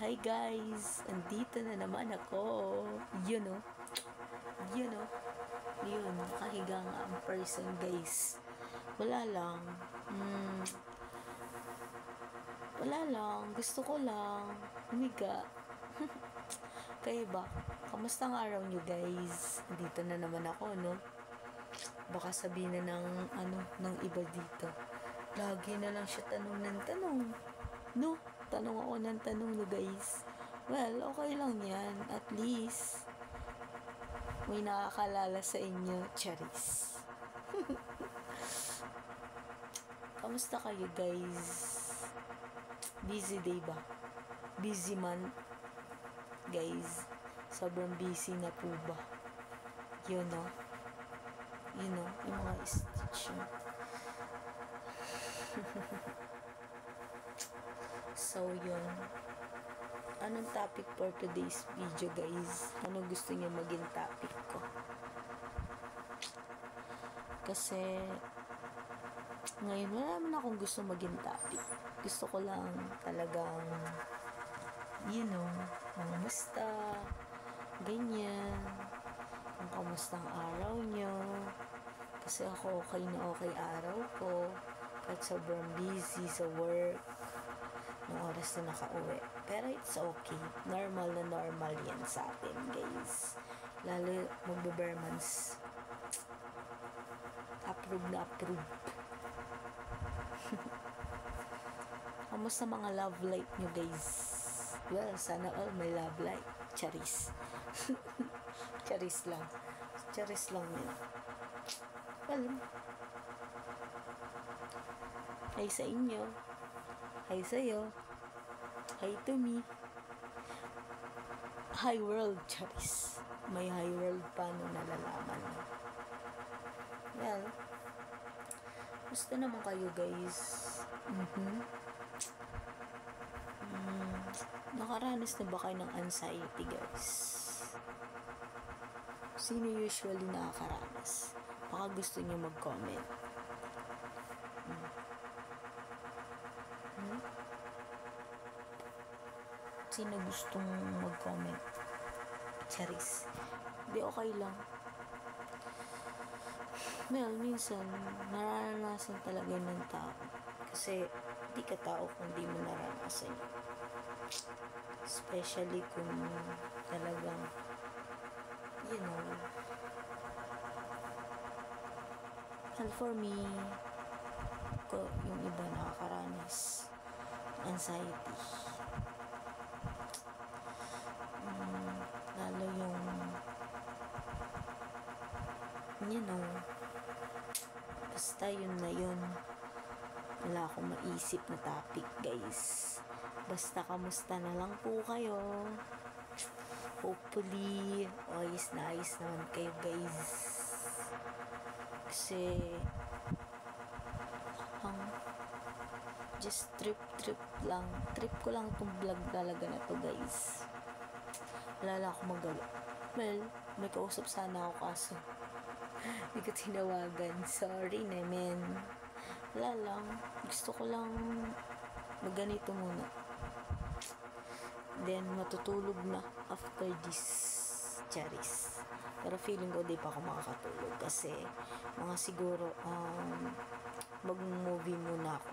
Hi guys! Andito na naman ako. Yun, nakahiga nga ang person guys. Wala lang. Wala lang. Gusto ko lang humiga. Kayo ba? Kamusta ang araw nyo guys? Andito na naman ako, no? Baka sabihin na ng iba dito. Lagi na lang siya tanong ng tanong. No? Tanong ako ng tanong, no guys. Well, okay lang yan. At least, may nakakalala sa inyo. Charis. Kamusta kayo guys? Busy day ba? Busy month? Guys, sobrang busy na po ba? Yun, no? Yung mga stitch mo. So, yun. Anong topic for today's video, guys? Ano gusto niyo maging topic ko? Kasi, ngayon, wala naman akong gusto maging topic. Gusto ko lang talagang, kamusta, ganyan, kung kamusta ang araw nyo. Kasi ako okay na okay araw ko. Kahit sobrang busy sa work, ng oras na nakauwi. Pero it's okay. Normal na normal yan sa atin, guys. Lalo magbe-Bermans. Approve na approve. Kamusta mga love life nyo, guys? Well, sana all may love life. Charis. Charis lang. Charis lang yun. Well, hi sa inyo. Hi sa'yo. Hi to me. Hi world, Charis. May hi world pa nung nalalaman na. Well, gusto naman kayo, guys. Nakaranas na ba kayo ng anxiety, guys? Sino usually nakakaranas? Baka gusto niyo mag-comment. Sino gustong mag-comment? Charis. Di okay lang. Well, minsan, nararanasan talaga ng tao. Kasi, di ka tao kung di mo naranasan yun. Especially kung talagang, well, for me, yung iba nakakaranas anxiety. Lalo yung basta yun na yun. Wala akong maisip na topic, guys. Basta kamusta na lang po kayo. Hopefully ayos na ayos naman kayo, guys. Kasi just trip lang. Trip ko lang itong vlog talaga na to, guys. Wala lang akong magawa. Well, may kausap sana ako kaso hindi ko tinawagan. Sorry naman. Wala lang. Gusto ko lang magganito muna. Then, matutulog na after this, Charis. Pero feeling ko di pa ako makakatulog kasi mga siguro mag-movie muna ako.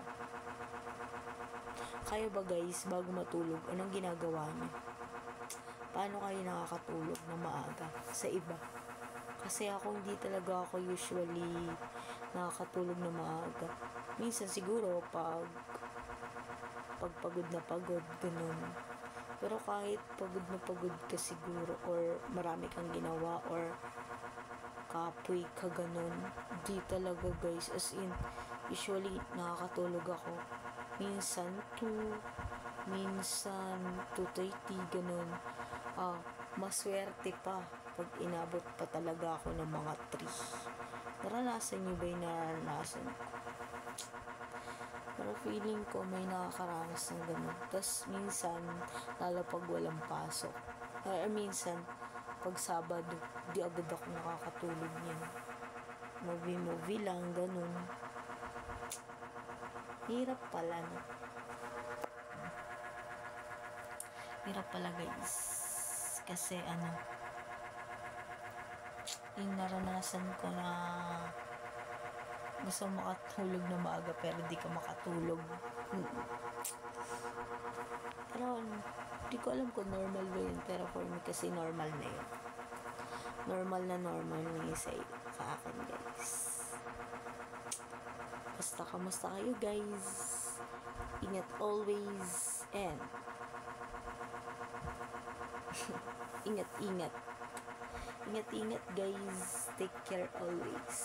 Kayo ba, guys, bago matulog, anong ginagawa niyo? Paano kayo nakakatulog na maaga sa iba? Kasi ako hindi talaga ako usually nakakatulog na maaga. Minsan siguro pag pagod na pagod, ganun. Pero kahit pagod na pagod ka siguro or marami kang ginawa or kapoy ka ganun, di talaga, guys. As in, usually nakakatulog ako. Minsan 2, minsan 2:30, ganun. Maswerte pa pag inabot pa talaga ako ng mga 3. Naranasan niyo ba yung naranasan ko? Pero feeling ko may nakakaranas ng ganun. Tapos minsan, lalo pag walang pasok. Minsan, pag Sabado, di agad ako nakakatulog niyan. Movie lang, ganun. Hirap pala, no? Hirap pala guys. Kasi yung naranasan ko na gusto makatulog na maaga pero di ka makatulog. Pero di ko alam kung normal ba yun, pero for me kasi normal na yun. Normal na yun sa akin guys. Basta kamusta kayo guys? Ingat always and ingat guys. Take care always.